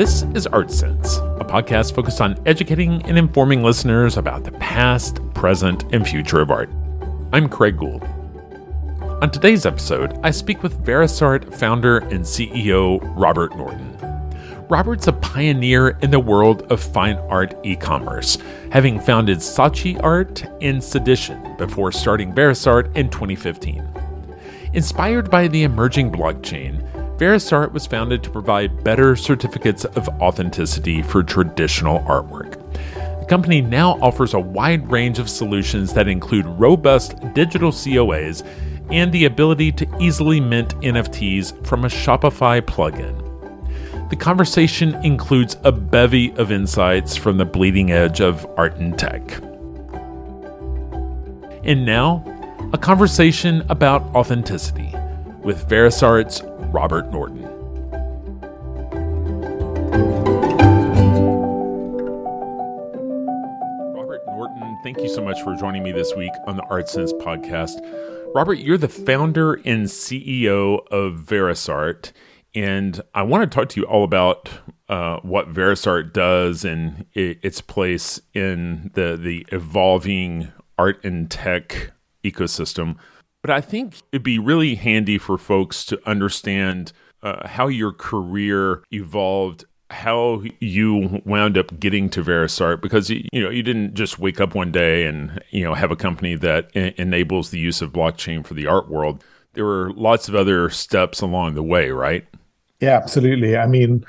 This is Art Sense, a podcast focused on educating and informing listeners about the past, present, and future of art. I'm Craig Gould. On today's episode, I speak with Verisart founder and CEO Robert Norton. Robert's a pioneer in the world of fine art e-commerce, having founded Saatchi Art and Sedition before starting Verisart in 2015. Inspired by the emerging blockchain, Verisart was founded to provide better certificates of authenticity for traditional artwork. The company now offers a wide range of solutions that include robust digital COAs and the ability to easily mint NFTs from a Shopify plugin. The conversation includes a bevy of insights from the bleeding edge of art and tech. And now, a conversation about authenticity with Verisart's Robert Norton. Robert Norton, thank you so much for joining me this week on the Art Sense podcast. Robert, you're the founder and CEO of Verisart, and I want to talk to you all about what Verisart does and its place in the evolving art and tech ecosystem. But I think it'd be really handy for folks to understand how your career evolved, how you wound up getting to Verisart, because you didn't just wake up one day and have a company that enables the use of blockchain for the art world. There were lots of other steps along the way, right? Yeah, absolutely. I mean,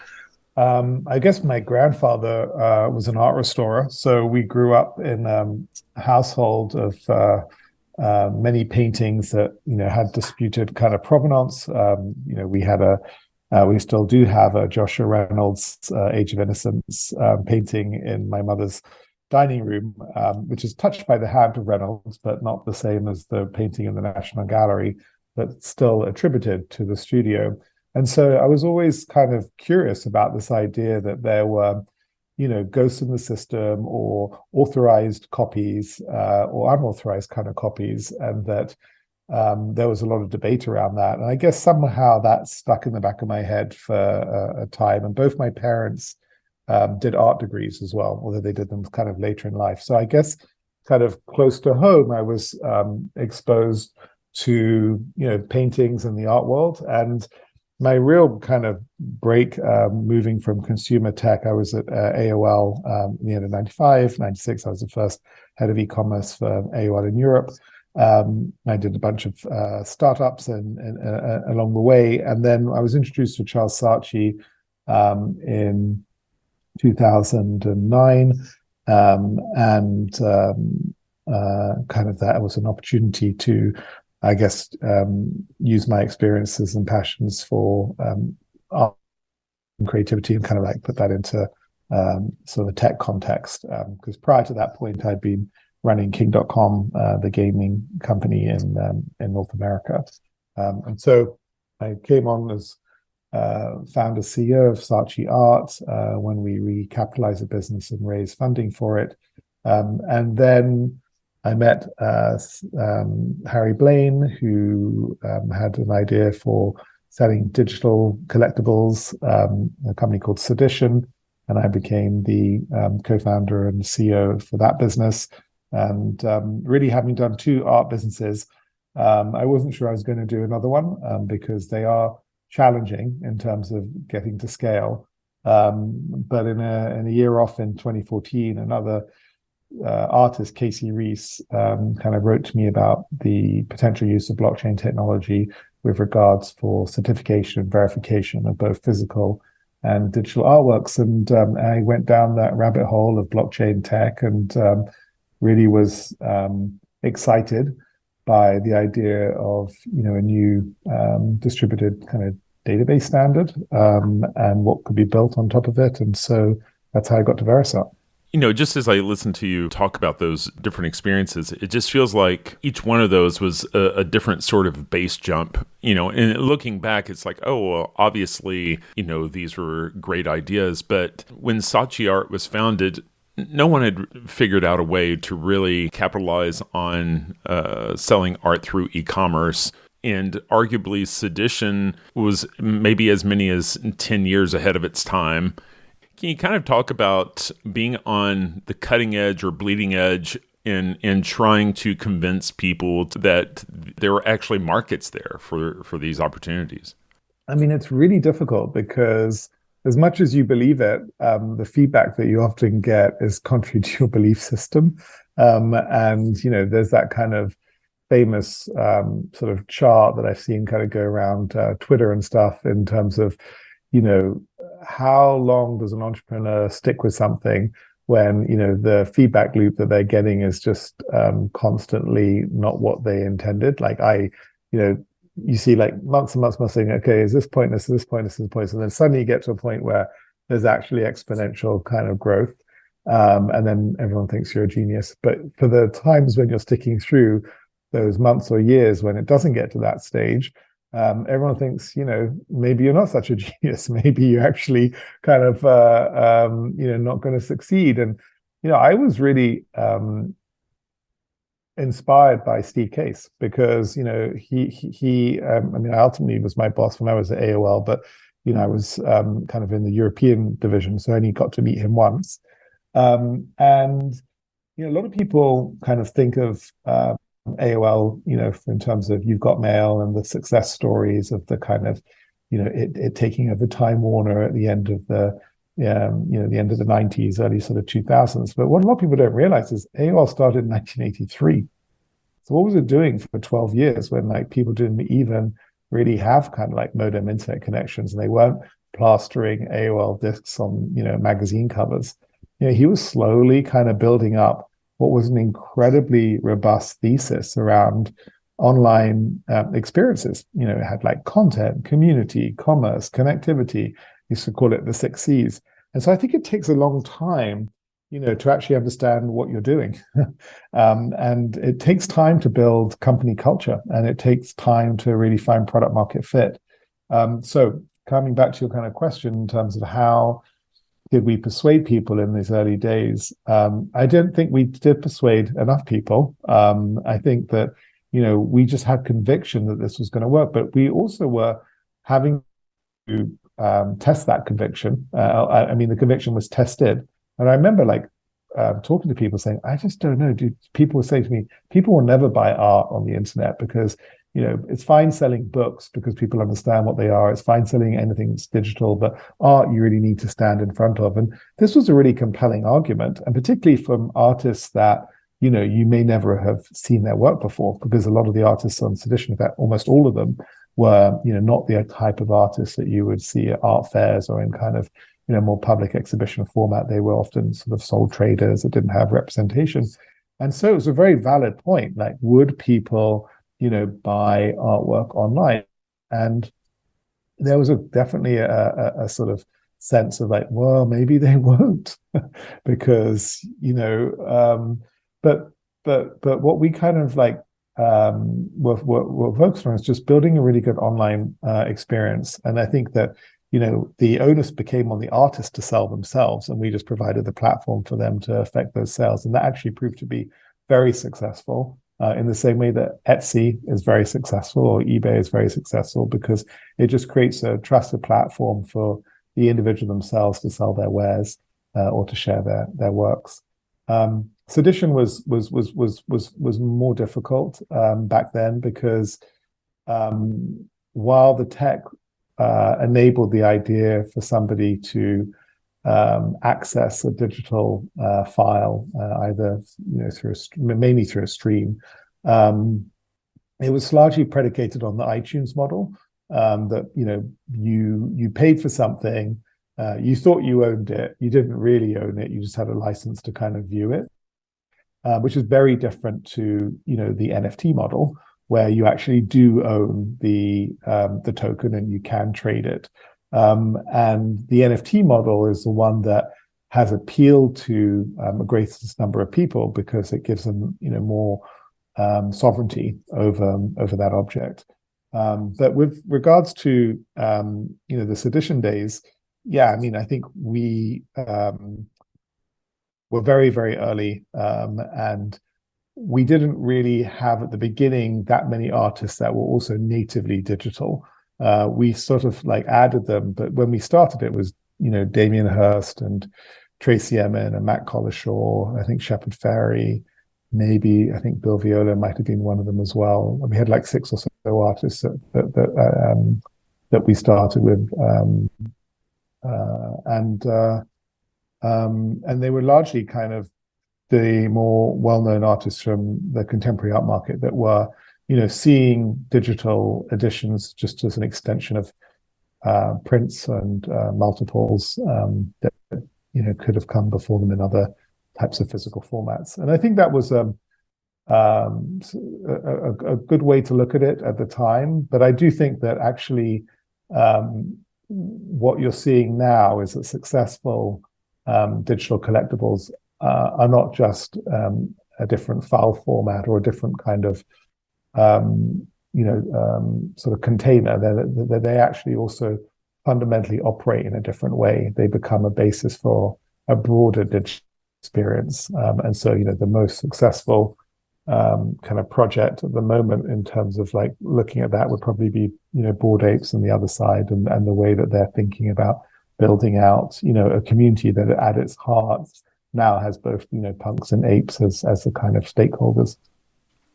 I guess my grandfather was an art restorer, so we grew up in a household of many paintings that had disputed kind of provenance. We still do have a Joshua Reynolds Age of Innocence painting in my mother's dining room, which is touched by the hand of Reynolds, but not the same as the painting in the National Gallery, but still attributed to the studio. And so I was always kind of curious about this idea that there were ghosts in the system or authorized copies or unauthorized kind of copies, and that there was a lot of debate around that. And I guess somehow that stuck in the back of my head for a time. And both my parents did art degrees as well, although they did them kind of later in life. So I guess kind of close to home, I was exposed to paintings in the art world. And my real kind of break moving from consumer tech, I was at AOL in the end of 95, 96. I was the first head of e-commerce for AOL in Europe. I did a bunch of startups and along the way. And then I was introduced to Charles Saatchi in 2009. Kind of that was an opportunity to, I guess, use my experiences and passions for art and creativity and kind of like put that into sort of a tech context. Because prior to that point, I'd been running King.com, the gaming company in North America. And so I came on as founder CEO of Saatchi Art when we recapitalized the business and raised funding for it. And then I met Harry Blaine, who had an idea for selling digital collectibles, a company called Sedition, and I became the co-founder and CEO for that business. And really, having done two art businesses, I wasn't sure I was going to do another one because they are challenging in terms of getting to scale. But in a year off in 2014, another artist, Casey Reese, kind of wrote to me about the potential use of blockchain technology with regards for certification and verification of both physical and digital artworks. And I went down that rabbit hole of blockchain tech and really was excited by the idea of a new distributed kind of database standard and what could be built on top of it. And so that's how I got to Verisart. Just as I listen to you talk about those different experiences, it just feels like each one of those was a different sort of base jump, and looking back, it's like, oh, well, obviously, these were great ideas. But when Saatchi Art was founded, no one had figured out a way to really capitalize on selling art through e-commerce. And arguably, Sedition was maybe as many as 10 years ahead of its time. Can you kind of talk about being on the cutting edge or bleeding edge in trying to convince people that there are actually markets there for these opportunities? I mean, it's really difficult because as much as you believe it, the feedback that you often get is contrary to your belief system. And, there's that kind of famous sort of chart that I've seen kind of go around Twitter and stuff in terms of, how long does an entrepreneur stick with something when, the feedback loop that they're getting is just constantly not what they intended. Like you see like months and months saying, okay, is this pointless, is this pointless, is this pointless? And then suddenly you get to a point where there's actually exponential kind of growth. And then everyone thinks you're a genius. But for the times when you're sticking through those months or years when it doesn't get to that stage, everyone thinks, maybe you're not such a genius. Maybe you're actually kind of, not going to succeed. And, I was really inspired by Steve Case because, he I ultimately was my boss when I was at AOL, but, I was kind of in the European division, so I only got to meet him once. And, a lot of people kind of think of AOL, in terms of You've Got Mail and the success stories of the kind of, it taking over Time Warner at the end of the the end of the 90s, early sort of 2000s. But what a lot of people don't realize is AOL started in 1983. So what was it doing for 12 years when like people didn't even really have kind of like modem internet connections and they weren't plastering AOL discs on, magazine covers? He was slowly kind of building up what was an incredibly robust thesis around online experiences. It had like content, community, commerce, connectivity. Used to call it the 6 Cs. And so I think it takes a long time, to actually understand what you're doing. And it takes time to build company culture, and it takes time to really find product market fit. So coming back to your kind of question in terms of how did we persuade people in these early days? I don't think we did persuade enough people. I think that, we just had conviction that this was going to work, but we also were having to test that conviction. The conviction was tested. And I remember talking to people saying, I just don't know, dude. People would say to me, people will never buy art on the internet because, it's fine selling books because people understand what they are. It's fine selling anything that's digital, but art you really need to stand in front of. And this was a really compelling argument, and particularly from artists that, you may never have seen their work before, because a lot of the artists on Sedition, in fact, almost all of them were, not the type of artists that you would see at art fairs or in kind of, more public exhibition format. They were often sort of sole traders that didn't have representation. And so it was a very valid point. Like, would people, buy artwork online? And there was definitely a sort of sense of like, well, maybe they won't, because, but what we kind of like were focused on is just building a really good online experience. And I think that, the onus became on the artist to sell themselves, and we just provided the platform for them to affect those sales. And that actually proved to be very successful, in the same way that Etsy is very successful or eBay is very successful, because it just creates a trusted platform for the individual themselves to sell their wares or to share their works. Sedition was more difficult back then, because while the tech enabled the idea for somebody to access a digital file, either mainly through a stream, it was largely predicated on the iTunes model, that you paid for something, you thought you owned it, you didn't really own it, you just had a license to kind of view it, which is very different to the NFT model, where you actually do own the token and you can trade it. And the NFT model is the one that has appealed to a greatest number of people, because it gives them more sovereignty over that object. But with regards to the Sedition days, I think we were very, very early, and we didn't really have at the beginning that many artists that were also natively digital. We sort of like added them, but when we started, it was Damien Hirst and Tracy Emin and Matt Collishaw, I think Shepard Fairey, maybe I think Bill Viola might have been one of them as well. And we had like 6 or so artists that we started with, and they were largely kind of the more well-known artists from the contemporary art market that were, seeing digital editions just as an extension of prints and multiples that could have come before them in other types of physical formats. And I think that was a good way to look at it at the time. But I do think that actually what you're seeing now is that successful digital collectibles are not just a different file format or a different kind of sort of container. They actually also fundamentally operate in a different way. They become a basis for a broader digital experience. And so, the most successful kind of project at the moment in terms of like looking at that would probably be, Bored Apes on the other side, and the way that they're thinking about building out, a community that at its heart now has both, punks and apes as the kind of stakeholders.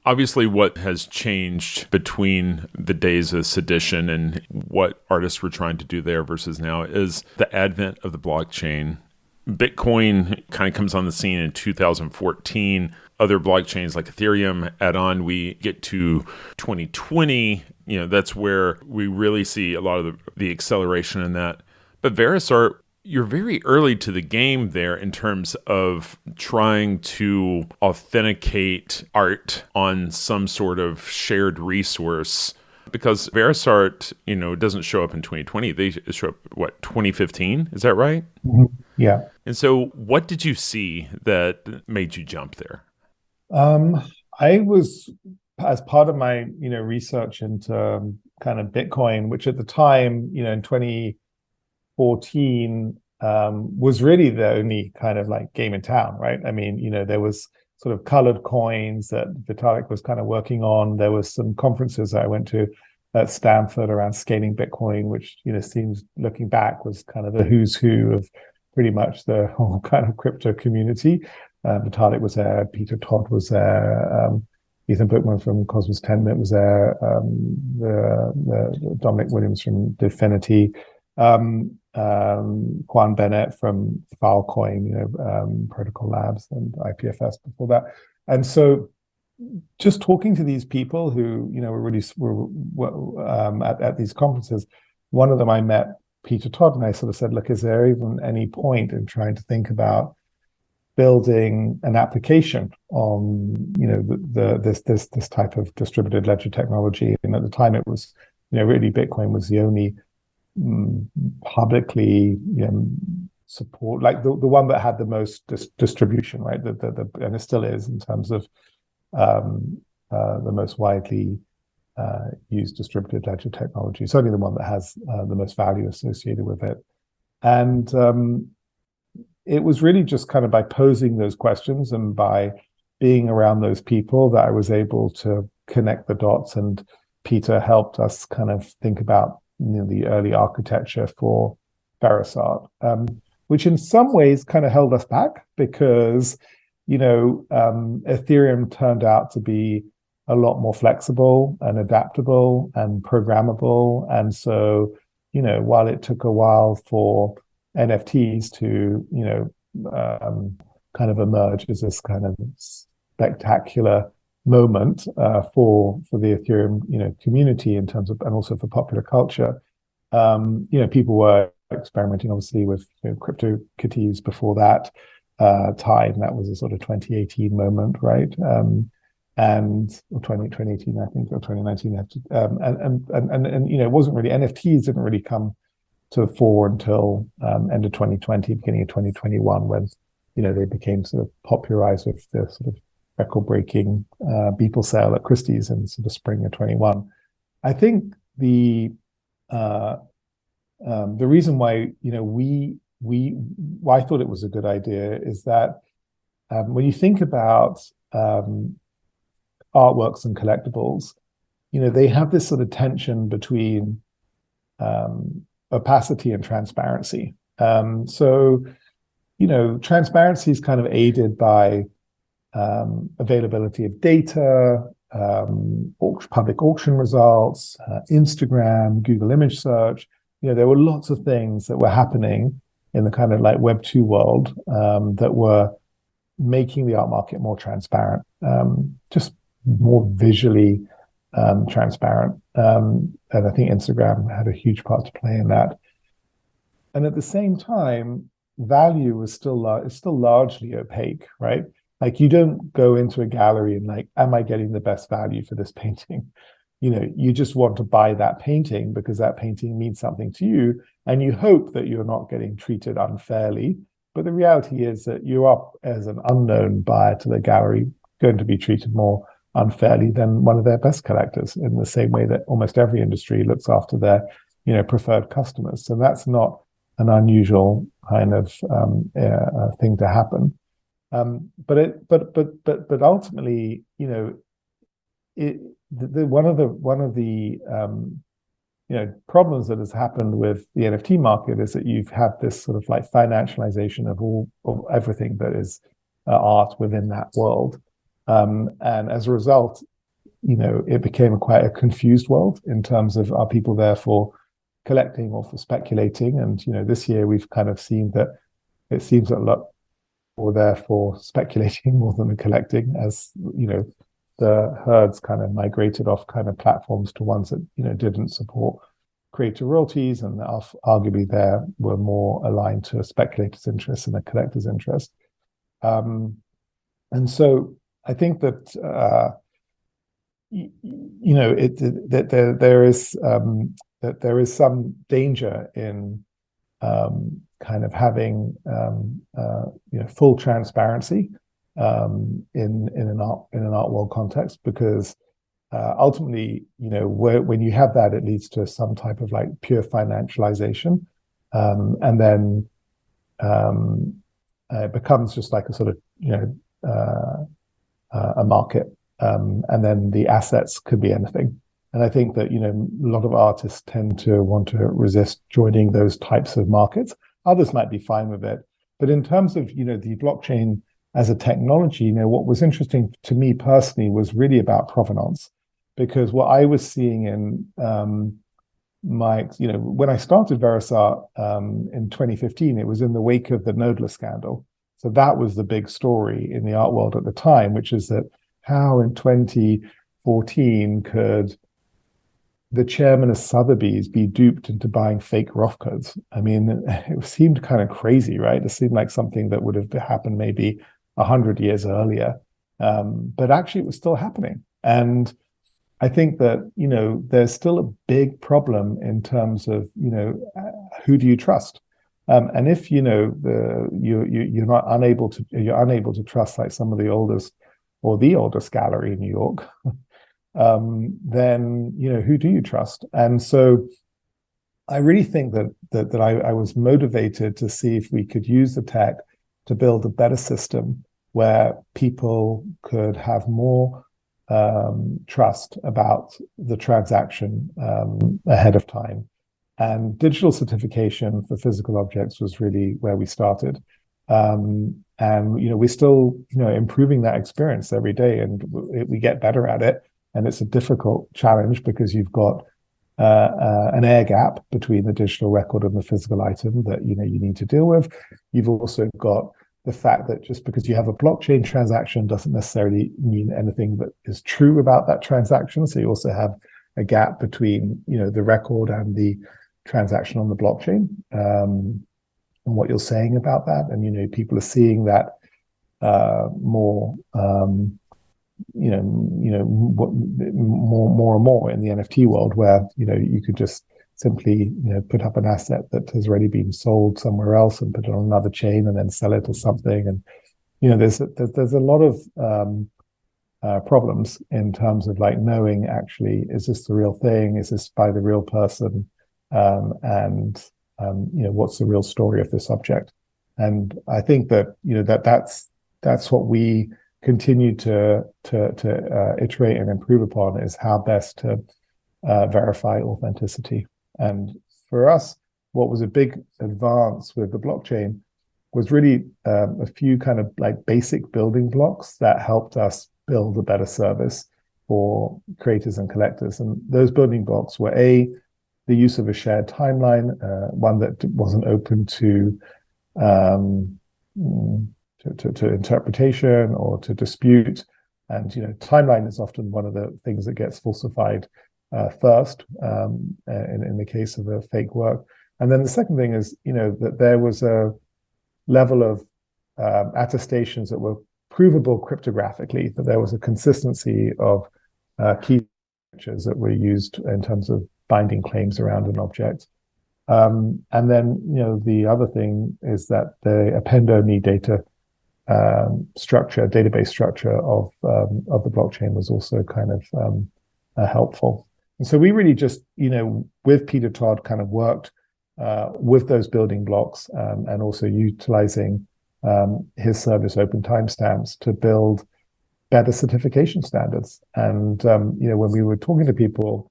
Obviously, what has changed between the days of Sedition and what artists were trying to do there versus now is the advent of the blockchain. Bitcoin kind of comes on the scene in 2014. Other blockchains like Ethereum add on. We get to 2020. That's where we really see a lot of the acceleration in that. But Verisart, you're very early to the game there in terms of trying to authenticate art on some sort of shared resource, because Verisart, doesn't show up in 2020. They show up, 2015? Is that right? Mm-hmm. Yeah. And so what did you see that made you jump there? I was, as part of my, research into kind of Bitcoin, which at the time, in 2014 was really the only kind of like game in town, right? I mean, there was sort of colored coins that Vitalik was kind of working on. There was some conferences I went to at Stanford around scaling Bitcoin, which, seems looking back was kind of the who's who of pretty much the whole kind of crypto community. Vitalik was there, Peter Todd was there, Ethan Bookman from Cosmos Tenement was there, the Dominic Williams from Definity, Juan Bennett from Filecoin, Protocol Labs and IPFS before that. And so just talking to these people who, were at these conferences, one of them I met, Peter Todd, and I sort of said, look, is there even any point in trying to think about building an application on, this type of distributed ledger technology? And at the time it was, really Bitcoin was the only publicly support, like the one that had the most distribution, right? And it still is in terms of the most widely used distributed ledger technology. Certainly the one that has the most value associated with it. And it was really just kind of by posing those questions and by being around those people that I was able to connect the dots. And Peter helped us kind of think about the early architecture for Verisart, which in some ways kind of held us back because, Ethereum turned out to be a lot more flexible and adaptable and programmable. And so, while it took a while for NFTs to, kind of emerge as this kind of spectacular moment for the Ethereum, community in terms of, and also for popular culture. People were experimenting obviously with CryptoKitties before that time. That was a sort of 2018 moment, right? Or 2018, I think, or 2019. And it wasn't really, NFTs didn't really come to the fore until end of 2020, beginning of 2021, when they became sort of popularized with the sort of record-breaking Beeple sale at Christie's in sort of spring of 21. I think the reason why why I thought it was a good idea is that when you think about artworks and collectibles, they have this sort of tension between opacity and transparency. So, transparency is kind of aided by availability of data, public auction results, Instagram, Google image search. There were lots of things that were happening in the kind of like Web 2 world that were making the art market more transparent, just more visually transparent. And I think Instagram had a huge part to play in that. And at the same time, value is still largely opaque, right? Like, you don't go into a gallery and like, am I getting the best value for this painting? You just want to buy that painting because that painting means something to you, and you hope that you're not getting treated unfairly. But the reality is that you are, as an unknown buyer to the gallery, going to be treated more unfairly than one of their best collectors, in the same way that almost every industry looks after their, preferred customers. So that's not an unusual kind of thing to happen. But ultimately, one of the problems that has happened with the NFT market is that you've had this sort of like financialization of everything that is art within that world, and as a result, it became quite a confused world in terms of, are people there for collecting or for speculating? And this year we've kind of seen that it seems that a lot were there for speculating more than collecting, as the herds kind of migrated off kind of platforms to ones that didn't support creator royalties, and arguably there were more aligned to a speculator's interest and a collector's interest. And so I think that there is some danger in kind of having full transparency in an art world context, because ultimately, when you have that, it leads to some type of like pure financialization, and then it becomes just like a sort of a market, and then the assets could be anything. And I think that a lot of artists tend to want to resist joining those types of markets. Others might be fine with it, but in terms of the blockchain as a technology, what was interesting to me personally was really about provenance, because what I was seeing in when I started Verisart in 2015, it was in the wake of the Nodeless scandal. So that was the big story in the art world at the time, which is that how in 2014 could the chairman of Sotheby's be duped into buying fake Rothkos? I mean, it seemed kind of crazy, right? It seemed like something that would have happened maybe 100 years earlier. But actually it was still happening. And I think that, there's still a big problem in terms of, who do you trust? And if, you're unable to trust like some of the oldest gallery in New York, then who do you trust? And so I really think that I was motivated to see if we could use the tech to build a better system where people could have more trust about the transaction ahead of time. And digital certification for physical objects was really where we started. And we're still improving that experience every day, and we get better at it. And it's a difficult challenge because you've got an air gap between the digital record and the physical item that you need to deal with. You've also got the fact that just because you have a blockchain transaction doesn't necessarily mean anything that is true about that transaction. So you also have a gap between the record and the transaction on the blockchain, and what you're saying about that. And people are seeing that more more and more in the NFT world, where you could just simply put up an asset that has already been sold somewhere else and put it on another chain and then sell it or something. And there's a lot of problems in terms of like knowing, actually, is this the real thing? Is this by the real person? And what's the real story of this object? And I think that that's what we continue to iterate and improve upon, is how best to verify authenticity. And for us, what was a big advance with the blockchain was really a few kind of like basic building blocks that helped us build a better service for creators and collectors. And those building blocks were the use of a shared timeline, one that wasn't open um, to interpretation or to dispute. And timeline is often one of the things that gets falsified first in the case of a fake work. And then the second thing is, that there was a level of attestations that were provable cryptographically, that there was a consistency of key signatures that were used in terms of binding claims around an object. And then, the other thing is that the append-only data database structure of the blockchain was also kind of helpful. And so we really just, with Peter Todd, kind of worked with those building blocks and also utilizing his service open timestamps to build better certification standards. And, when we were talking to people,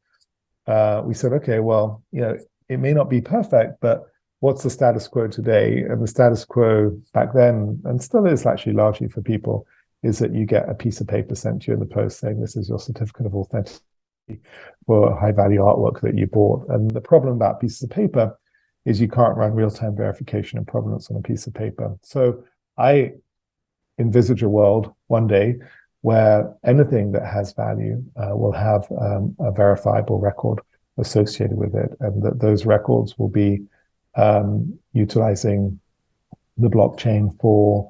we said, okay, well, it may not be perfect, but what's the status quo today? And the status quo back then, and still is actually largely for people, is that you get a piece of paper sent to you in the post saying this is your certificate of authenticity for high value artwork that you bought. And the problem about pieces of paper is you can't run real-time verification and provenance on a piece of paper. So I envisage a world one day where anything that has value will have a verifiable record associated with it, and that those records will be utilizing the blockchain for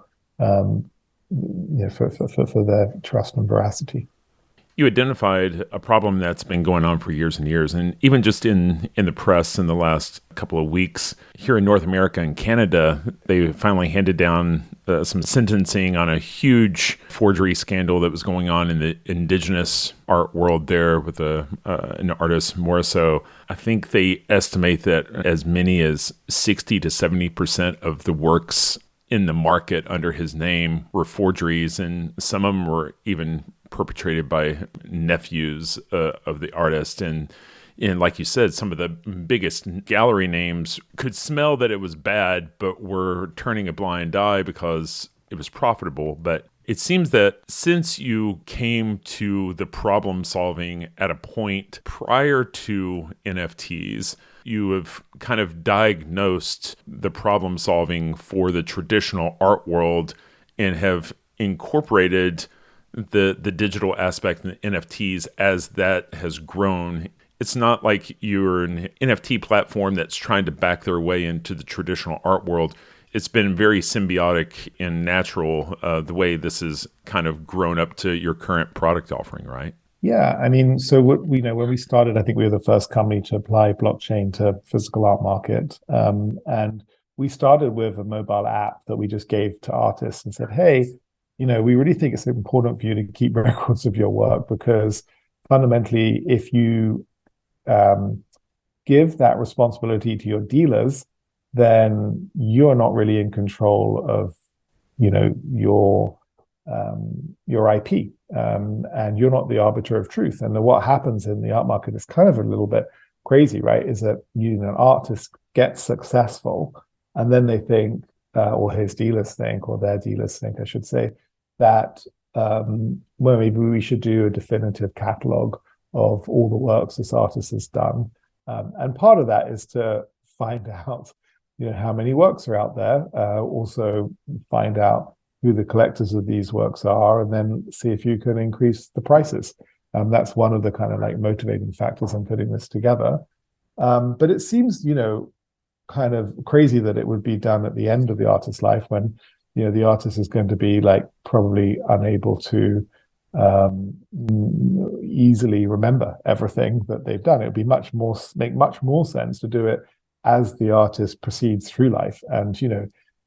their trust and veracity. You identified a problem that's been going on for years and years, and even just in the press in the last couple of weeks here in North America and Canada, they finally handed down some sentencing on a huge forgery scandal that was going on in the indigenous art world there with an artist, Moriso. I think they estimate that as many as 60 to 70% of the works in the market under his name were forgeries, and some of them were even perpetrated by nephews of the artist. And like you said, some of the biggest gallery names could smell that it was bad, but were turning a blind eye because it was profitable. But it seems that since you came to the problem solving at a point prior to NFTs, you have kind of diagnosed the problem solving for the traditional art world and have incorporated the digital aspect in the NFTs as that has grown. It's not like you're an NFT platform that's trying to back their way into the traditional art world. It's been very symbiotic and natural, the way this has kind of grown up to your current product offering, right? Yeah, I mean, so when we started, I think we were the first company to apply blockchain to physical art market. And we started with a mobile app that we just gave to artists and said, hey, we really think it's important for you to keep records of your work, because fundamentally, if you give that responsibility to your dealers, then you're not really in control of, your IP, and you're not the arbiter of truth. And what happens in the art market is kind of a little bit crazy, right? Is that an artist gets successful, and then they think, or his dealers think, or their dealers think, I should say, that well, maybe we should do a definitive catalog of all the works this artist has done. And part of that is to find out, how many works are out there, also find out who the collectors of these works are, and then see if you can increase the prices. That's one of the kind of like motivating factors in putting this together. But it seems, kind of crazy that it would be done at the end of the artist's life, when the artist is going to be like probably unable to easily remember everything that they've done. It would be make much more sense to do it as the artist proceeds through life. And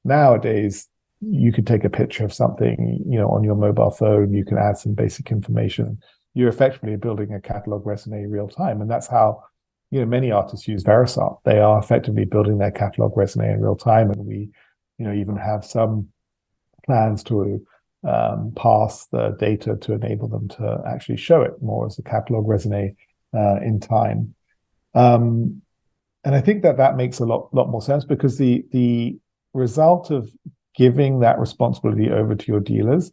nowadays you could take a picture of something on your mobile phone, you can add some basic information, you're effectively building a catalog raisonné real time. And that's how many artists use Verisart. They are effectively building their catalog raisonné in real time. And we even have some plans to pass the data to enable them to actually show it more as a catalog raisonné in time. And I think that makes a lot more sense, because the result of giving that responsibility over to your dealers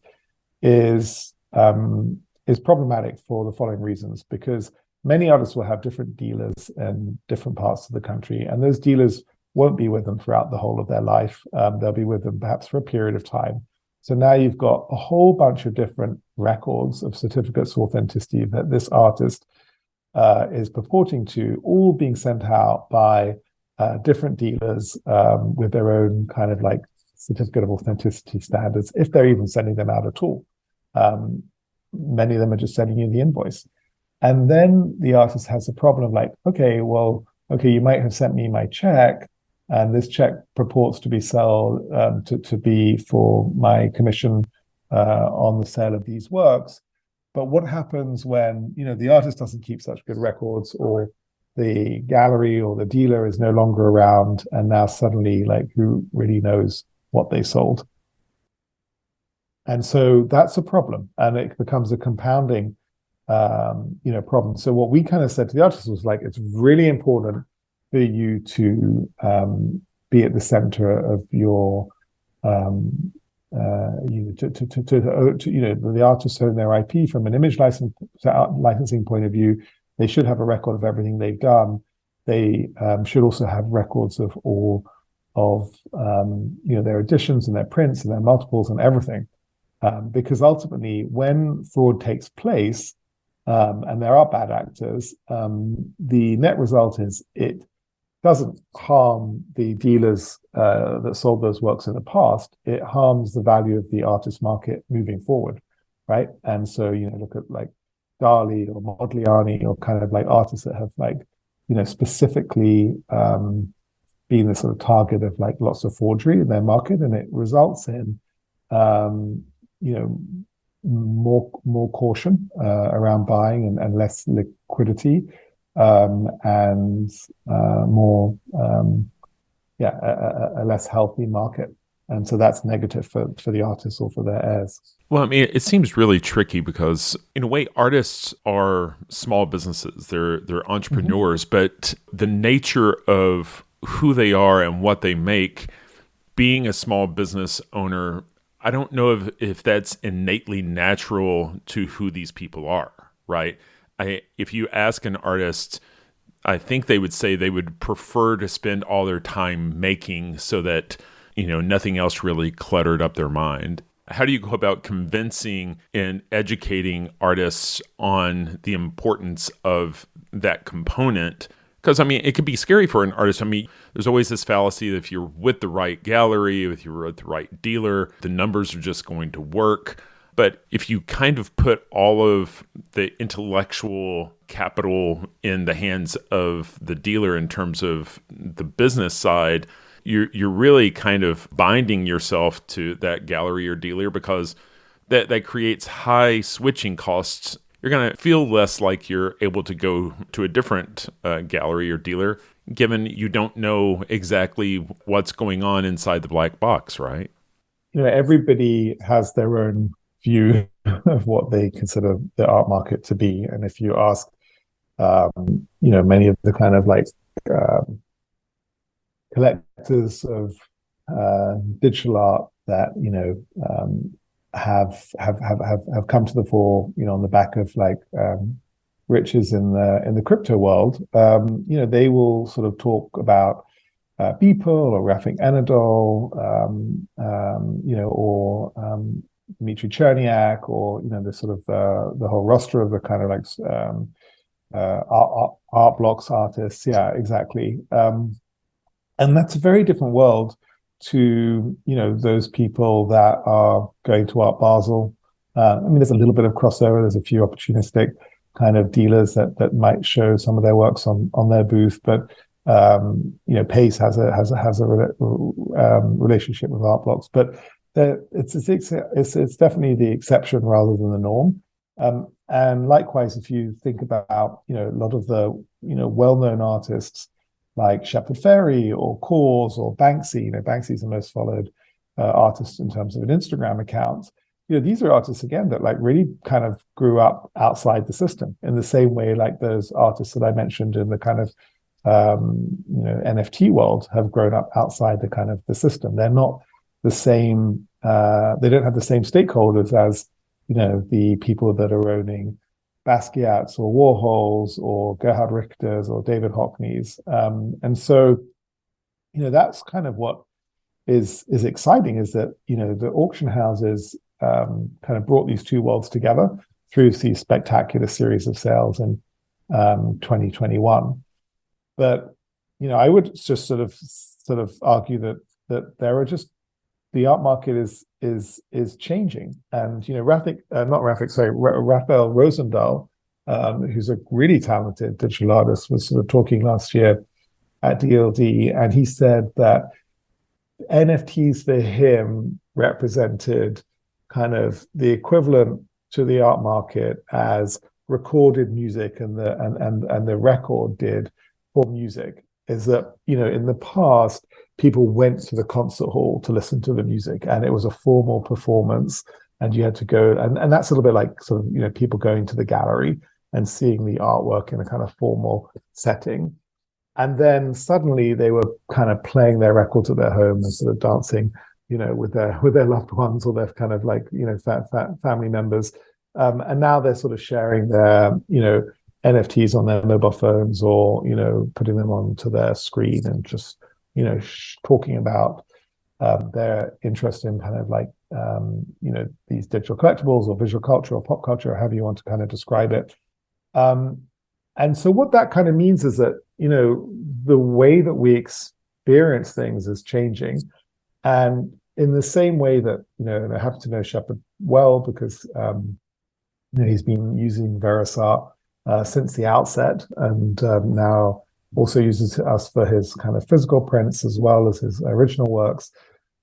is problematic for the following reasons. Because many artists will have different dealers in different parts of the country, and those dealers won't be with them throughout the whole of their life. They'll be with them perhaps for a period of time. So now you've got a whole bunch of different records of certificates of authenticity that this artist is purporting to, all being sent out by different dealers with their own kind of like certificate of authenticity standards, if they're even sending them out at all. Many of them are just sending you the invoice. And then the artist has a problem of like, okay, you might have sent me my check, and this check purports to be to be for my commission on the sale of these works. But what happens when, the artist doesn't keep such good records, or the gallery or the dealer is no longer around, and now suddenly, like, who really knows what they sold? And so that's a problem, and it becomes a compounding problem. So what we kind of said to the artist was like, it's really important for you to be at the center of your the artists own their IP from an image licensing point of view. They should have a record of everything they've done. They should also have records of all of their editions and their prints and their multiples and everything, because ultimately, when fraud takes place and there are bad actors, the net result is it doesn't harm the dealers that sold those works in the past. It harms the value of the artist market moving forward, right? And so, look at like Dali or Modigliani, or kind of like artists that have like, specifically been the sort of target of like lots of forgery in their market, and it results in, more caution around buying and less liquidity. And more, a less healthy market. And so that's negative for the artists or for their heirs. Well, I mean, it seems really tricky because, in a way, artists are small businesses. They're entrepreneurs, but the nature of who they are and what they make, being a small business owner, I don't know if that's innately natural to who these people are, right? If you ask an artist, I think they would say they would prefer to spend all their time making, so that, nothing else really cluttered up their mind. How do you go about convincing and educating artists on the importance of that component? Because, I mean, it could be scary for an artist. I mean, there's always this fallacy that if you're with the right gallery, if you're with the right dealer, the numbers are just going to work. But if you kind of put all of the intellectual capital in the hands of the dealer in terms of the business side, you're really kind of binding yourself to that gallery or dealer, because that creates high switching costs. You're going to feel less like you're able to go to a different gallery or dealer, given you don't know exactly what's going on inside the black box, right? Everybody has their own view of what they consider the art market to be. And if you ask, many of the kind of like collectors of digital art that, have come to the fore, on the back of like riches in the crypto world, they will sort of talk about Beeple or Graphic Anadol, or Dmitry Cherniak, or the sort of the whole roster of the kind of like art blocks artists. Yeah, exactly. And that's a very different world to those people that are going to Art Basel. There's a little bit of crossover. There's a few opportunistic kind of dealers that might show some of their works on their booth, but Pace has a relationship with Art Blocks, but it's definitely the exception rather than the norm. And likewise, if you think about a lot of the well-known artists like Shepard Fairey or COAs or Banksy, Banksy's the most followed artist in terms of an Instagram account. These are artists again that like really kind of grew up outside the system in the same way like those artists that I mentioned in the kind of NFT world have grown up outside the kind of the system. They're not the same. They don't have the same stakeholders as the people that are owning Basquiat's or Warhol's or Gerhard Richter's or David Hockney's. And so, that's kind of what is exciting, is that the auction houses kind of brought these two worlds together through these spectacular series of sales in 2021. But I would just sort of argue that there are just, the art market is changing, and Raphael Rosendahl, who's a really talented digital artist, was sort of talking last year at DLD, and he said that NFTs for him represented kind of the equivalent to the art market as recorded music and the record did for music. Is that in the past people went to the concert hall to listen to the music, and it was a formal performance, and you had to go, and that's a little bit like sort of people going to the gallery and seeing the artwork in a kind of formal setting. And then suddenly they were kind of playing their records at their home and sort of dancing, with their loved ones or their kind of like, family members. And now they're sort of sharing their, NFTs on their mobile phones, or, putting them onto their screen and just, talking about their interest in kind of like, these digital collectibles or visual culture or pop culture, or however you want to kind of describe it. And so what that kind of means is that, the way that we experience things is changing. And in the same way that, and I happen to know Shepard well because, he's been using Verisart since the outset, and now also uses us for his kind of physical prints as well as his original works.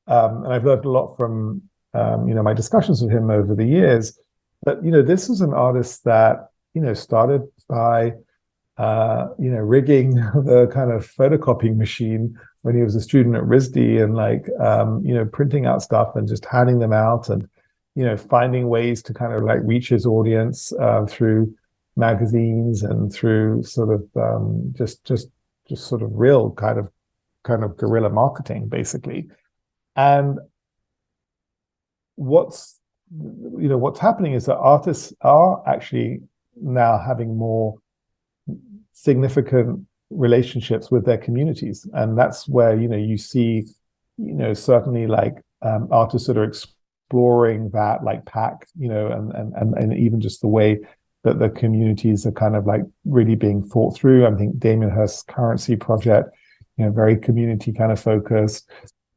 And I've learned a lot from, my discussions with him over the years. But, this is an artist that, started by, rigging the kind of photocopying machine when he was a student at RISD, and printing out stuff and just handing them out, and, finding ways to kind of like reach his audience through magazines and through sort of just sort of real kind of guerrilla marketing, basically. And what's happening is that artists are actually now having more significant relationships with their communities, and that's where you see certainly like artists that are exploring that, like Pack, and even just the way that the communities are kind of like really being thought through. I think Damien Hirst's Currency project, very community kind of focused,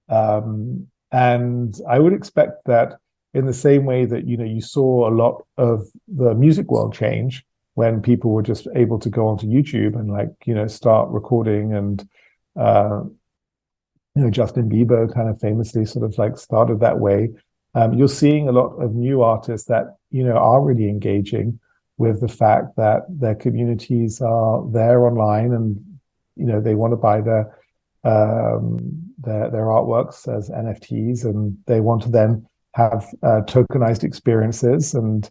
and I would expect that in the same way that you saw a lot of the music world change when people were just able to go onto YouTube and start recording, and Justin Bieber kind of famously sort of like started that way. You're seeing a lot of new artists that are really engaging with the fact that their communities are there online, and they want to buy their artworks as NFTs, and they want to then have tokenized experiences, and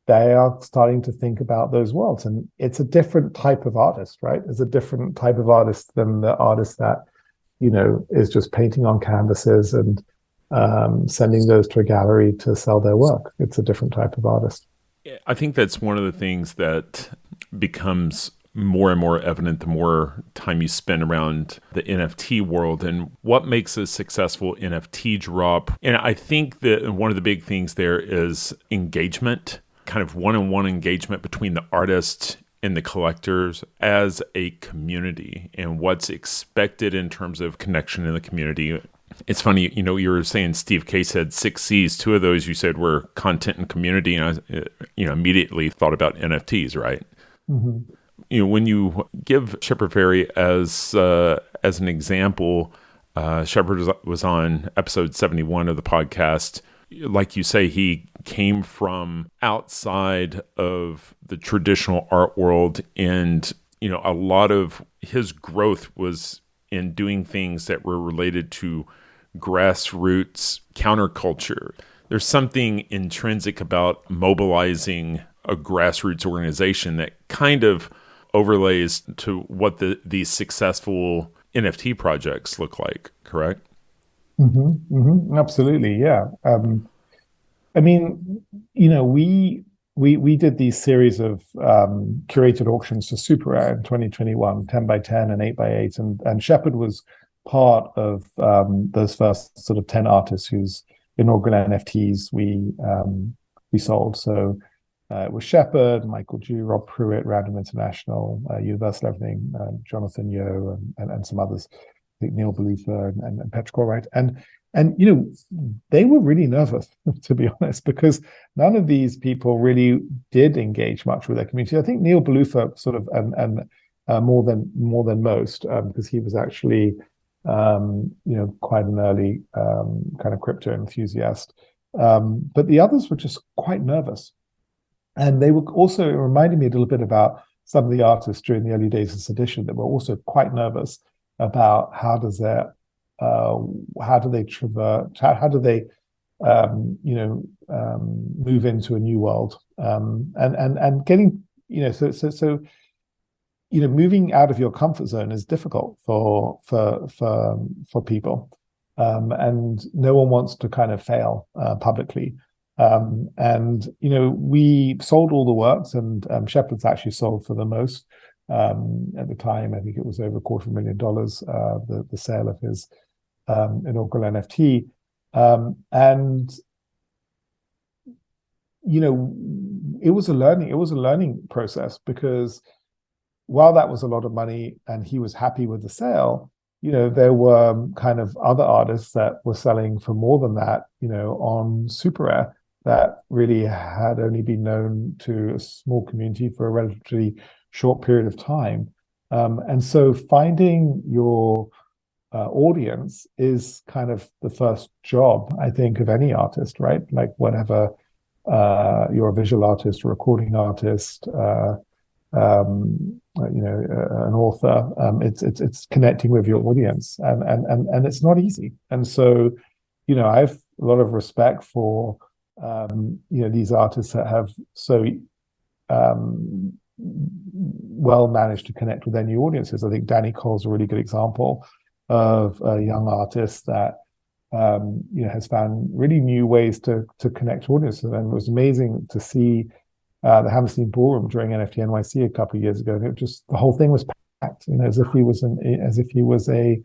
they are starting to think about those worlds. And it's a different type of artist, right? It's a different type of artist than the artist that is just painting on canvases and sending those to a gallery to sell their work. It's a different type of artist. I think that's one of the things that becomes more and more evident the more time you spend around the NFT world and what makes a successful NFT drop. And I think that one of the big things there is engagement, kind of one-on-one engagement between the artist and the collectors as a community, and what's expected in terms of connection in the community. It's funny, you were saying Steve Case had 6 C's. 2 of those you said were content and community, and I immediately thought about NFTs, right? Mm-hmm. When you give Shepard Fairey as an example, Shepard was on episode 71 of the podcast. Like you say, he came from outside of the traditional art world, and a lot of his growth was in doing things that were related to grassroots counterculture. There's something intrinsic about mobilizing a grassroots organization that kind of overlays to what these successful NFT projects look like, correct? Absolutely, yeah. I mean, we did these series of curated auctions for Super Rare in 2021, 10 by 10 and 8 by 8, and Shepherd was part of those first sort of 10 artists whose inaugural NFTs we sold. So it was Shepherd, Michael Jew, Rob Pruitt, Random International, Universal Everything, Jonathan Yeo, and some others. I think Neil Belufa and Petrol, right? And they were really nervous, to be honest, because none of these people really did engage much with their community. I think Neil Belufa sort of and more than most, because he was actually quite an early kind of crypto enthusiast. But the others were just quite nervous. And they were also, it reminded me a little bit about some of the artists during the early days of Sedition that were also quite nervous about how do they move into a new world, and getting, moving out of your comfort zone is difficult for people, and no one wants to kind of fail publicly. We sold all the works, and Shepherd's actually sold for the most. At the time, I think it was over $250,000, the sale of his inaugural NFT. It was a learning process, because while that was a lot of money and he was happy with the sale, there were kind of other artists that were selling for more than that, on Super Rare, that really had only been known to a small community for a relatively short period of time. And so finding your audience is kind of the first job, I think, of any artist, right? Like whatever, you're a visual artist, a recording artist, an author, it's connecting with your audience, and it's not easy. And so, I have a lot of respect for these artists that have so well managed to connect with their new audiences. I think Danny Cole's a really good example of a young artist that has found really new ways to connect audiences. And it was amazing to see the Hammerstein Ballroom during NFT NYC a couple of years ago. And it just, the whole thing was packed, as if he was a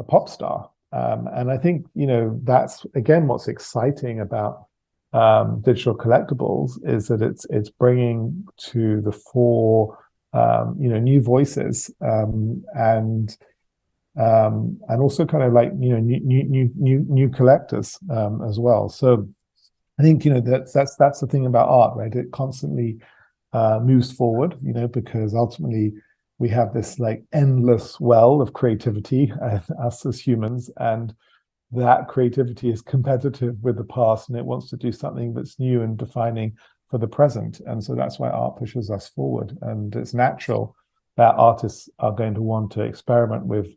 pop star. And I think, that's again what's exciting about digital collectibles, is that it's bringing to the fore new voices, and also kind of like new collectors as well. So I think that's the thing about art, right? It constantly moves forward, because ultimately we have this like endless well of creativity, us as humans, and that creativity is competitive with the past, and it wants to do something that's new and defining for the present. And so that's why art pushes us forward. And it's natural that artists are going to want to experiment with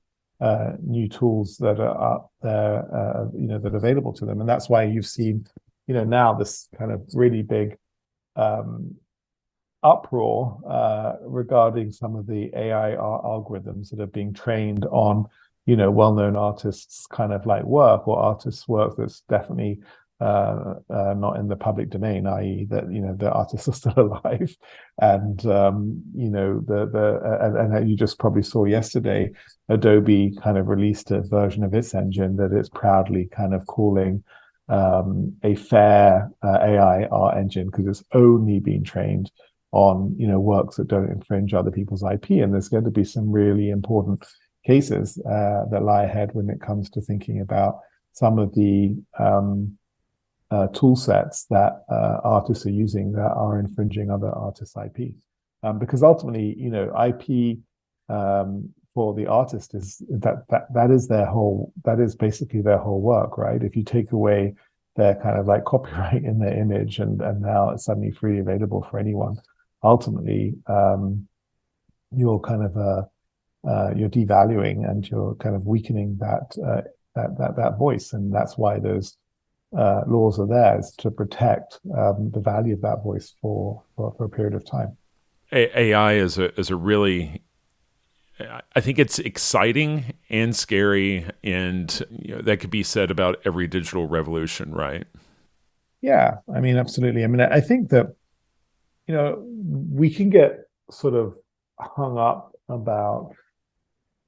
new tools that are out there, that are available to them. And that's why you've seen, now this kind of really big uproar regarding some of the AI algorithms that are being trained on, well-known artists' kind of like work, or artists' work that's definitely not in the public domain, i.e., that the artists are still alive, and and you just probably saw yesterday, Adobe kind of released a version of its engine that it's proudly kind of calling a fair AI art engine, because it's only been trained on works that don't infringe other people's IP, and there's going to be some really important cases that lie ahead when it comes to thinking about some of the tool sets that artists are using that are infringing other artists' IP. Because ultimately, IP for the artist is that is basically their whole work, right? If you take away their kind of like copyright in their image, and now it's suddenly freely available for anyone, ultimately you're kind of you're devaluing, and you're kind of weakening that voice. And that's why those laws are there is to protect the value of that voice for a period of time. AI is a really, I think it's exciting and scary, and that could be said about every digital revolution, right? Yeah, I mean, absolutely. I mean, I think that we can get sort of hung up about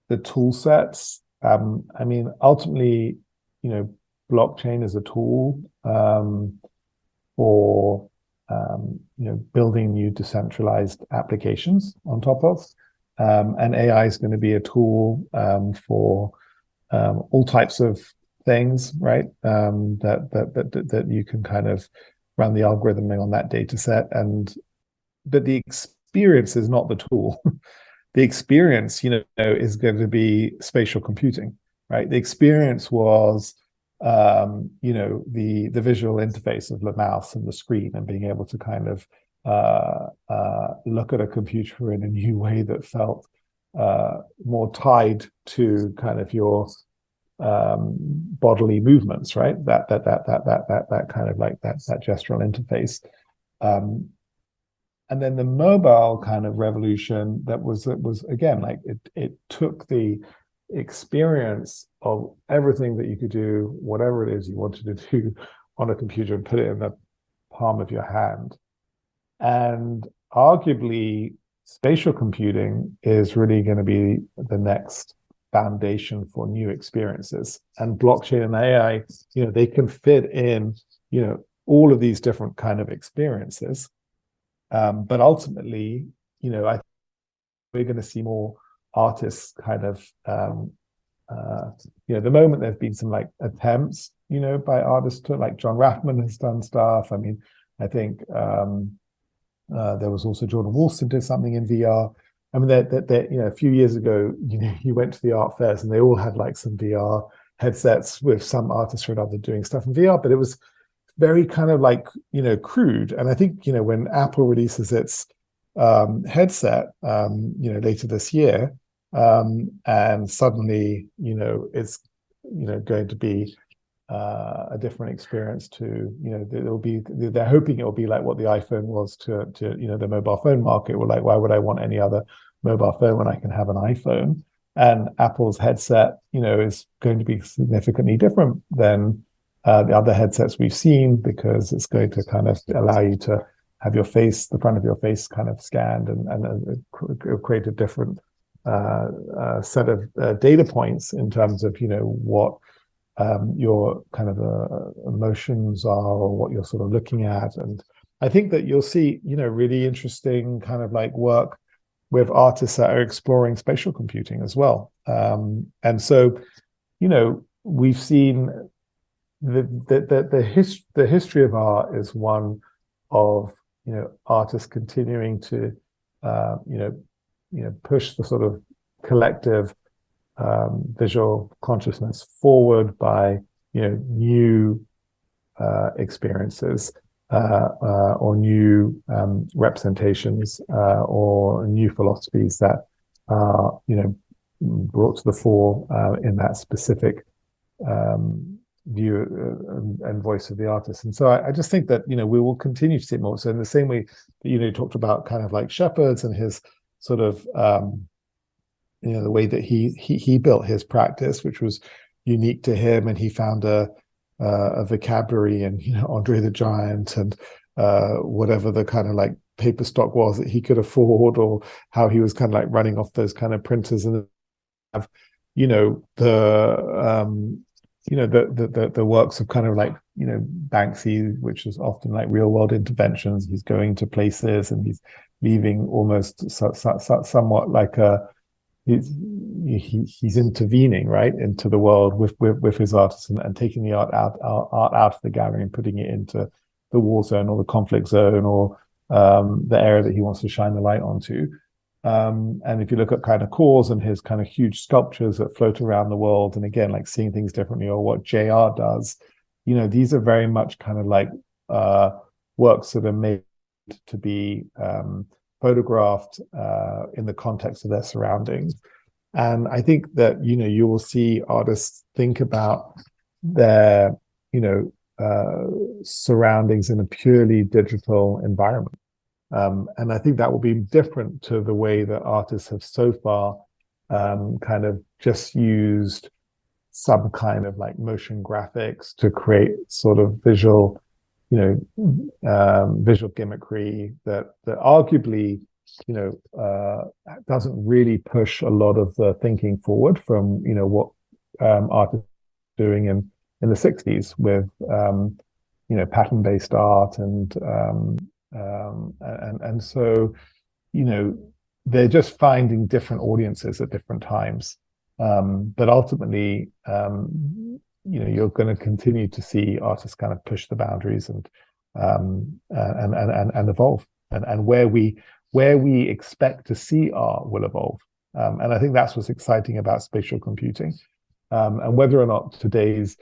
the tool sets. I mean, ultimately, blockchain is a tool for building new decentralized applications on top of, and AI is going to be a tool for all types of things, right? That you can kind of run the algorithming on that data set, but the experience is not the tool. The experience, is going to be spatial computing, right? The experience was, the visual interface of the mouse and the screen, and being able to kind of look at a computer in a new way that felt more tied to kind of your bodily movements, right? That kind of like that gestural interface. And then the mobile kind of revolution that was again, like it took the experience of everything that you could do, whatever it is you wanted to do on a computer, and put it in the palm of your hand. And arguably, spatial computing is really going to be the next foundation for new experiences. And blockchain and AI, they can fit in, all of these different kind of experiences. But ultimately, I think we're going to see more artists kind of, the moment there's been some like attempts, by artists to, like John Rathman has done stuff. I mean, I think there was also Jordan Woolston did something in VR. I mean, a few years ago, you went to the art fairs and they all had like some VR headsets with some artists or another doing stuff in VR, but it was very kind of like, crude. And I think, when Apple releases its headset, later this year, and suddenly, it's, going to be a different experience to, they're hoping it will be like what the iPhone was to the mobile phone market. We're like, why would I want any other mobile phone when I can have an iPhone? And Apple's headset, is going to be significantly different than the other headsets we've seen, because it's going to kind of allow you to have your face, the front of your face kind of scanned, and create a different set of data points in terms of, what your kind of emotions are, or what you're sort of looking at. And I think that you'll see, really interesting kind of like work with artists that are exploring spatial computing as well. And so, we've seen the history of art is one of artists continuing to push the sort of collective visual consciousness forward by new experiences or new representations or new philosophies that are brought to the fore in that specific view and voice of the artist. And so I just think that we will continue to see more. So in the same way that you talked about kind of like Shepard's and his sort of the way that he built his practice, which was unique to him, and he found a vocabulary and Andre the Giant and whatever the kind of like paper stock was that he could afford, or how he was kind of like running off those kind of printers, and have the works of kind of like Banksy, which is often like real world interventions. He's going to places and he's leaving almost somewhat like he's intervening right into the world with his artists, and taking the art out of the gallery and putting it into the war zone or the conflict zone, or the area that he wants to shine the light onto. And if you look at kind of COAs and his kind of huge sculptures that float around the world, and again, like seeing things differently, or what JR does, these are very much kind of like works that are made to be photographed in the context of their surroundings. And I think that, you will see artists think about their, surroundings in a purely digital environment. And I think that will be different to the way that artists have so far kind of just used some kind of like motion graphics to create sort of visual, visual gimmickry that arguably, doesn't really push a lot of the thinking forward from, what artists doing in the 60s with pattern-based art and so they're just finding different audiences at different times, but ultimately you're going to continue to see artists kind of push the boundaries and evolve, and where we expect to see art will evolve, and I think that's what's exciting about spatial computing. And whether or not today's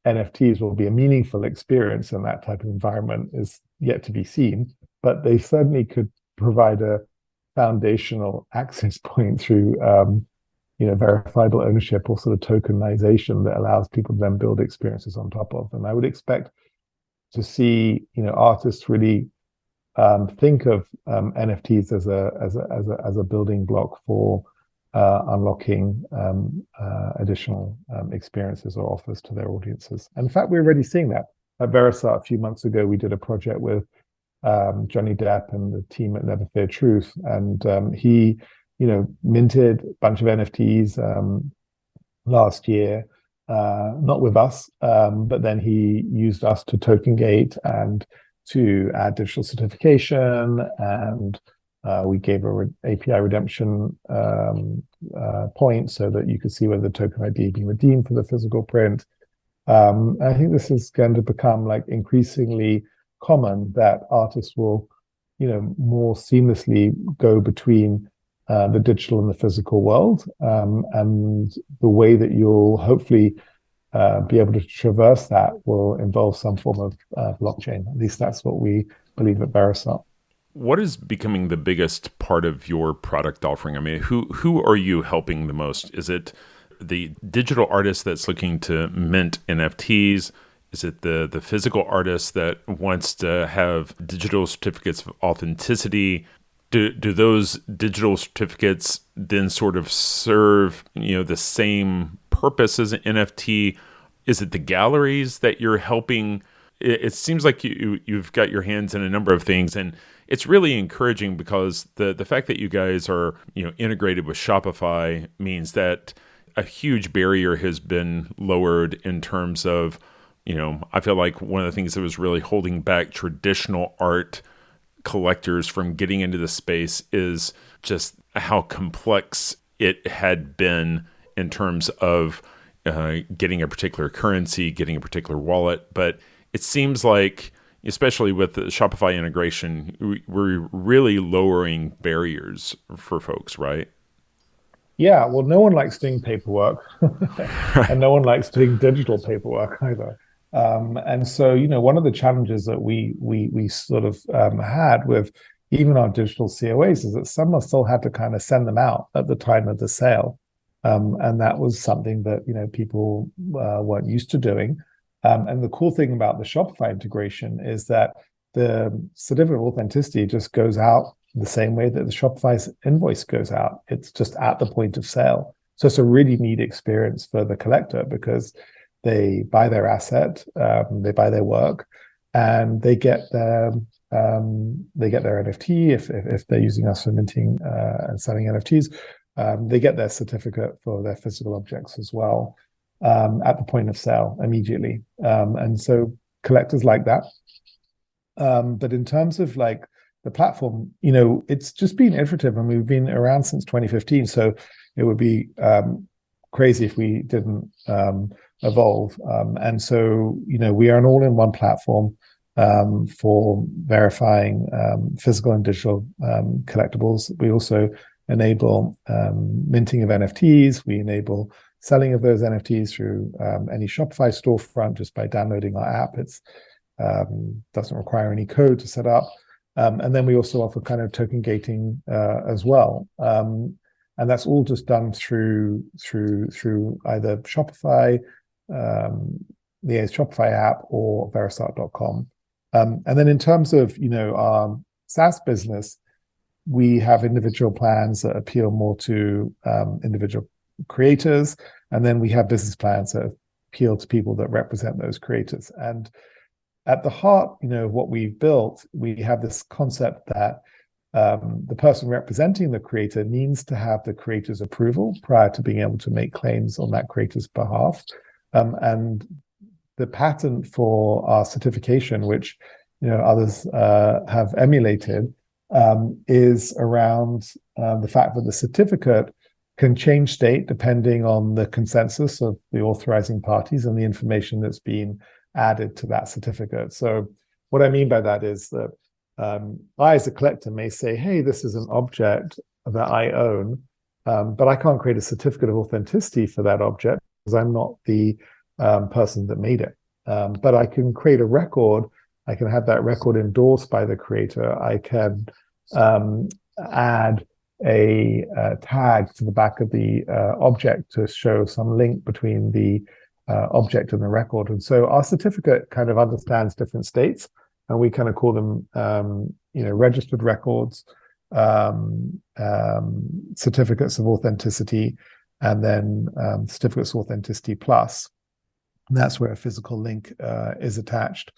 NFTs will be a meaningful experience in that type of environment is yet to be seen, but they certainly could provide a foundational access point through verifiable ownership or sort of tokenization that allows people to then build experiences on top of. And I would expect to see artists really think of NFTs as a building block for unlocking additional experiences or offers to their audiences. And in fact, we're already seeing that. At Verisart a few months ago, we did a project with Johnny Depp and the team at Never Fear Truth, and he, minted a bunch of NFTs last year, not with us, but then he used us to token gate and to add digital certification, and we gave an API redemption point so that you could see whether the token ID being redeemed for the physical print. I think this is going to become like increasingly common that artists will, more seamlessly go between the digital and the physical world, and the way that you'll hopefully be able to traverse that will involve some form of blockchain. At least that's what we believe at Verisart. What is becoming the biggest part of your product offering? I mean, who are you helping the most? Is it the digital artist that's looking to mint NFTs? Is it the physical artist that wants to have digital certificates of authenticity? Do those digital certificates then sort of serve, the same purpose as an NFT? Is it the galleries that you're helping? It seems like you've got your hands in a number of things, and it's really encouraging because the fact that you guys are integrated with Shopify means that a huge barrier has been lowered in terms of, I feel like one of the things that was really holding back traditional art collectors from getting into the space is just how complex it had been in terms of getting a particular currency, getting a particular wallet. But it seems like, especially with the Shopify integration, we're really lowering barriers for folks, right? Yeah, well, no one likes doing paperwork, and no one likes doing digital paperwork either. And so, one of the challenges that we sort of had with even our digital COAs is that some still had to kind of send them out at the time of the sale, and that was something that people weren't used to doing. And the cool thing about the Shopify integration is that the certificate of authenticity just goes out the same way that the Shopify's invoice goes out. It's just at the point of sale. So it's a really neat experience for the collector because they buy their asset, they buy their work, and they get their NFT if they're using us for minting and selling NFTs. They get their certificate for their physical objects as well at the point of sale immediately. And so collectors like that. But in terms of like the platform, it's just been iterative, and we've been around since 2015. So it would be crazy if we didn't evolve. And so, we are an all-in-one platform for verifying physical and digital collectibles. We also enable minting of NFTs. We enable selling of those NFTs through any Shopify storefront just by downloading our app. It's doesn't require any code to set up. And then we also offer kind of token gating as well. And that's all just done through either Shopify, the Shopify app or Verisart.com. And then in terms of, our SaaS business, we have individual plans that appeal more to individual creators. And then we have business plans that appeal to people that represent those creators. And at the heart, what we've built, we have this concept that the person representing the creator needs to have the creator's approval prior to being able to make claims on that creator's behalf. And the patent for our certification, which others have emulated, is around the fact that the certificate can change state depending on the consensus of the authorizing parties and the information that's been added to that certificate. So what I mean by that is that I, as a collector, may say, hey, this is an object that I own, but I can't create a certificate of authenticity for that object because I'm not the person that made it. But I can create a record. I can have that record endorsed by the creator. I can add a tag to the back of the object to show some link between the object and the record. And so our certificate kind of understands different states, and we kind of call them, registered records, certificates of authenticity, and then certificates of authenticity plus. And that's where a physical link is attached.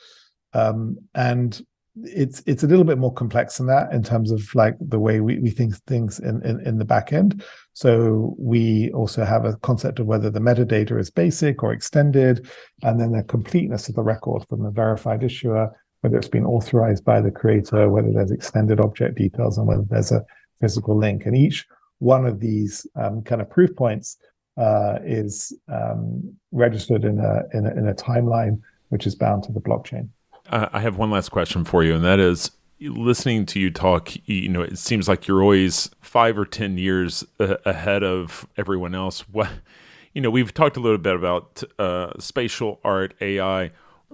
And it's a little bit more complex than that in terms of like the way we think things in the back end. So we also have a concept of whether the metadata is basic or extended, and then the completeness of the record from the verified issuer, whether it's been authorized by the creator, whether there's extended object details, and whether there's a physical link. And each one of these kind of proof points is registered in a timeline which is bound to the blockchain. I have one last question for you, and that is, listening to you talk, it seems like you're always 5 or 10 years ahead of everyone else. We've talked a little bit about spatial art, AI.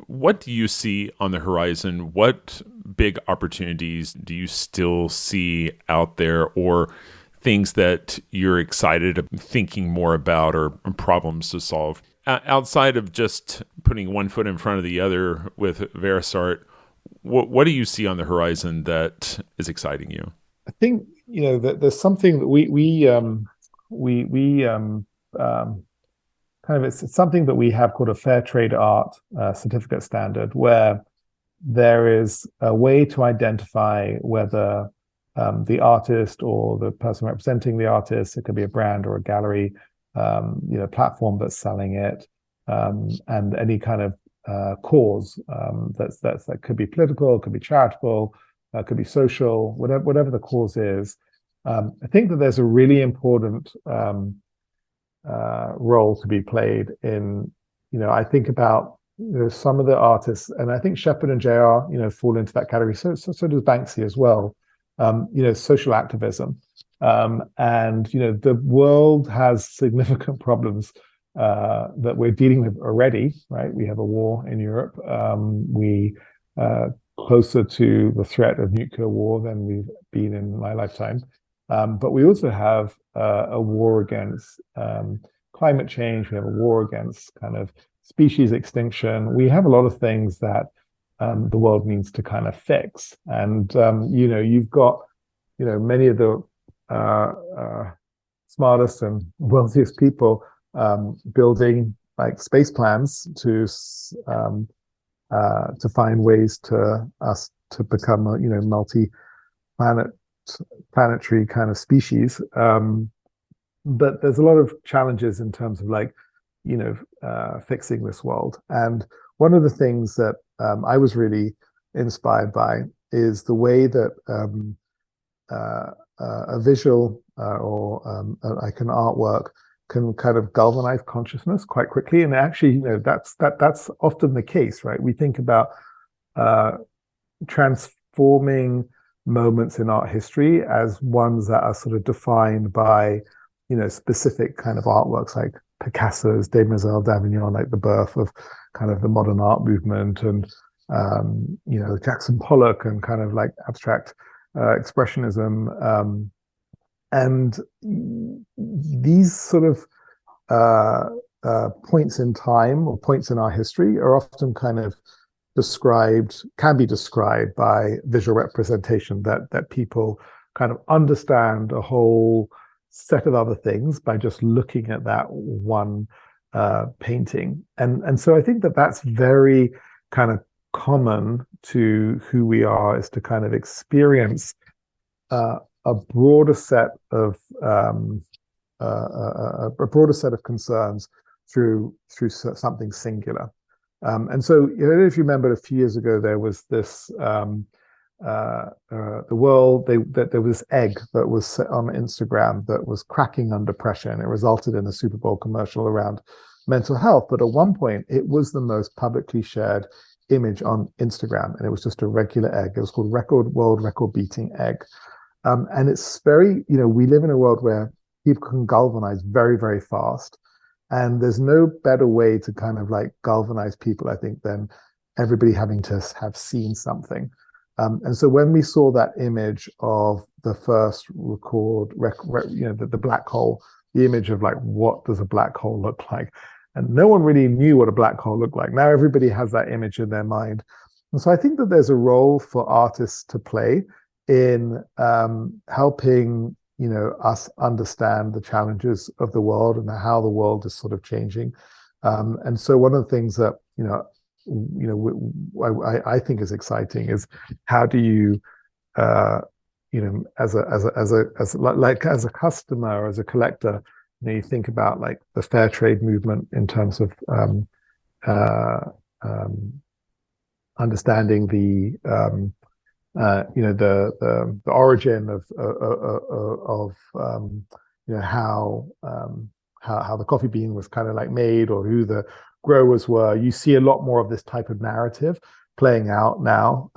What do you see on the horizon? What big opportunities do you still see out there, or things that you're excited of thinking more about, or problems to solve? Outside of just putting one foot in front of the other with Verisart, what do you see on the horizon that is exciting you? I think that there's something that we kind of it's something that we have called a fair trade art certificate standard, where there is a way to identify whether the artist or the person representing the artist, it could be a brand or a gallery, platform that's selling it, and any kind of cause that could be political, could be charitable, could be social, whatever the cause is. I think that there's a really important role to be played in. I think about some of the artists, and I think Shepard and JR fall into that category. So does Banksy as well. Social activism. And the world has significant problems that we're dealing with already, right? We have a war in Europe. We closer to the threat of nuclear war than we've been in my lifetime. But we also have a war against climate change. We have a war against kind of species extinction. We have a lot of things that the world needs to kind of fix. And you've got many of the smartest and wealthiest people building like space plans to find ways to us to become a planetary kind of species. But there's a lot of challenges in terms of fixing this world. And one of the things that I was really inspired by is the way that a visual or like an artwork can kind of galvanize consciousness quite quickly. And actually, that's often the case, right? We think about transforming moments in art history as ones that are sort of defined by, specific kind of artworks like Picasso's Demoiselle d'Avignon, like the birth of kind of the modern art movement, and Jackson Pollock and kind of like abstract expressionism, and these sort of points in time or points in our history are often kind of can be described by visual representation, that people kind of understand a whole set of other things by just looking at that one painting. And so I think that's very kind of common to who we are, is to kind of experience a broader set of concerns through something singular. And so, I don't know if you remember, a few years ago there was this there was this egg that was on Instagram that was cracking under pressure, and it resulted in a Super Bowl commercial around mental health. But at one point, it was the most publicly shared image on Instagram, and it was just a regular egg. It was called World Record Beating Egg. And it's very, we live in a world where people can galvanize very, very fast. And there's no better way to kind of like galvanize people, I think, than everybody having to have seen something. And so when we saw that image of the first the black hole, the image of like, what does a black hole look like? And no one really knew what a black hole looked like. Now everybody has that image in their mind. And so I think that there's a role for artists to play in helping us understand the challenges of the world and how the world is sort of changing. And so one of the things that I think is exciting is, how do you as a customer, as a collector, you think about like the fair trade movement in terms of understanding the origin of how the coffee bean was kind of like made, or who the growers were. You see a lot more of this type of narrative playing out now,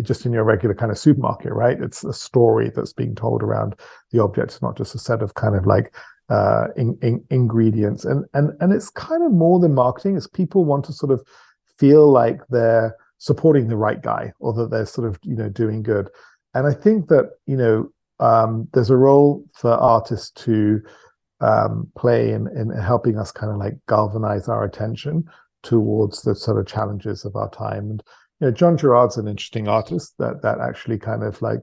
just in your regular kind of supermarket, right? It's a story that's being told around the object. It's not just a set of kind of like ingredients, and it's kind of more than marketing. It's people want to sort of feel like they're supporting the right guy, or that they're sort of doing good. And I think that there's a role for artists to play in helping us kind of like galvanize our attention towards the sort of challenges of our time. And John Gerard's an interesting artist that actually kind of like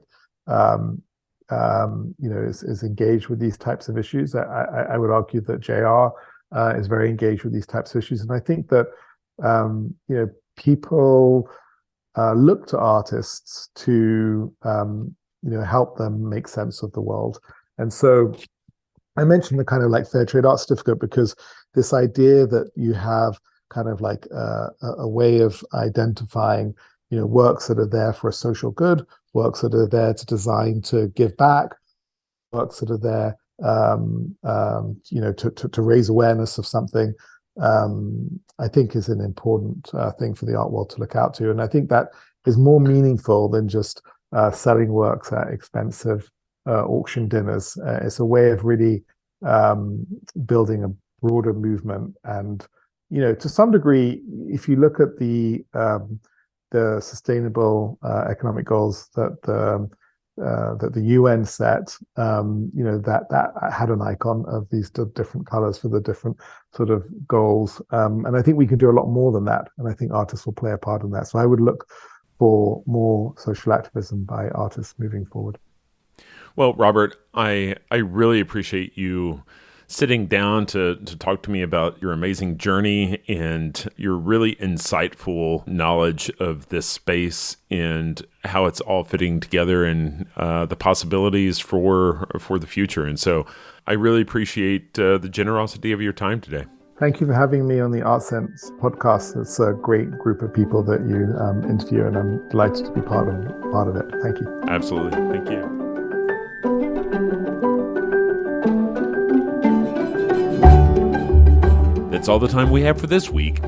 is engaged with these types of issues. I would argue that JR is very engaged with these types of issues, and I think that people look to artists to help them make sense of the world. And so I mentioned the kind of like fair trade art certificate, because this idea that you have kind of like a way of identifying works that are there for a social good, works that are there to design to give back, works that are there to raise awareness of something, I think is an important thing for the art world to look out to. And I think that is more meaningful than just selling works at expensive auction dinners. It's a way of really building a broader movement. And to some degree, if you look at the sustainable economic goals that the UN set, that had an icon of these different colors for the different sort of goals. And I think we can do a lot more than that. And I think artists will play a part in that. So I would look for more social activism by artists moving forward. Well, Robert, I really appreciate you sitting down to talk to me about your amazing journey and your really insightful knowledge of this space and how it's all fitting together, and the possibilities for the future. And so I really appreciate the generosity of your time today. Thank you for having me on the Art Sense podcast. It's a great group of people that you interview, and I'm delighted to be part of it. Thank you. Absolutely. Thank you. That's all the time we have for this week.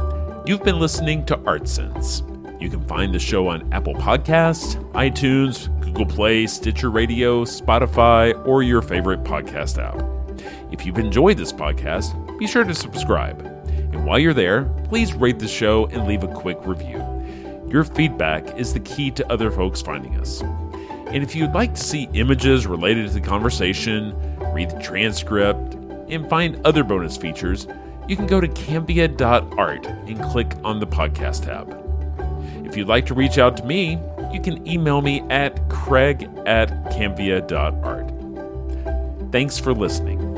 You've been listening to Art Sense. You can find the show on Apple Podcasts, iTunes, Google Play, Stitcher Radio, Spotify, or your favorite podcast app. If you've enjoyed this podcast, be sure to subscribe. And while you're there, please rate the show and leave a quick review. Your feedback is the key to other folks finding us. And if you'd like to see images related to the conversation, read the transcript, and find other bonus features, you can go to cambia.art and click on the podcast tab. If you'd like to reach out to me, you can email me at craig@cambia.art. Thanks for listening.